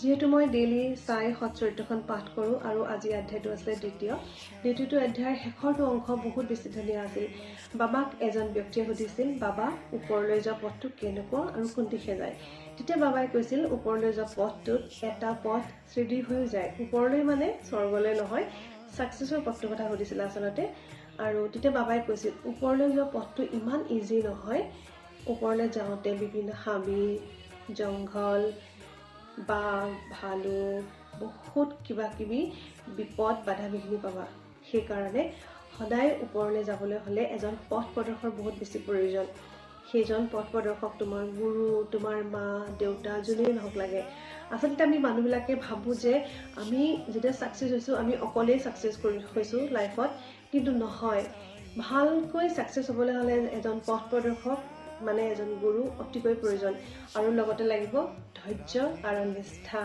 যিহেতু মই ডেইলি চাই সৎচৰিত্ৰখন পাঠ কৰোঁ আৰু আজি অধ্যায়টো আছিলে দ্বিতীয়টো অধ্যায়ৰ শেষৰটো অংশ বহুত বেছি ধুনীয়া আছিল। বাবাক এজন ব্যক্তিয়ে সুধিছিল, বাবা ওপৰলৈ যোৱা পথটো কেনেকুৱা আৰু কোন দিশে যায়? তেতিয়া বাবাই কৈছিল, ওপৰলৈ যোৱা পথটোত এটা পথ চিধি হৈ যায়। ওপৰলৈ মানে স্বৰ্গলৈ নহয়, ছাকচেছৰ পথটোৰ কথা সুধিছিল আচলতে। আৰু তেতিয়া বাবাই কৈছিল, ওপৰলৈ যোৱা পথটো ইমান ইজি নহয়। ওপৰলৈ যাওঁতে বিভিন্ন হাবি, জংঘল, বাঘ, ভালুক, বহুত কিবা কিবি বিপদ বাধা বিঘিনি পাবা। সেইকাৰণে সদায় ওপৰলৈ যাবলৈ হ'লে এজন পথ প্ৰদৰ্শকৰ বহুত বেছি প্ৰয়োজন। সেইজন পথ প্ৰদৰ্শক তোমাৰ গুৰু, তোমাৰ মা, দেউতা, যোনেই নহওক লাগে। আচলতে আমি মানুহবিলাকে ভাবোঁ যে আমি যেতিয়া ছাকচেছ হৈছোঁ আমি অকলেই ছাকচেছ হৈছোঁ লাইফত, কিন্তু নহয়। ভালকৈ ছাকচেছ হ'বলৈ হ'লে এজন পথ প্ৰদৰ্শক মানে এজন গুৰু অতিকৈ প্ৰয়োজন। আৰু লগতে লাগিব ধৈৰ্য আৰু নিষ্ঠা।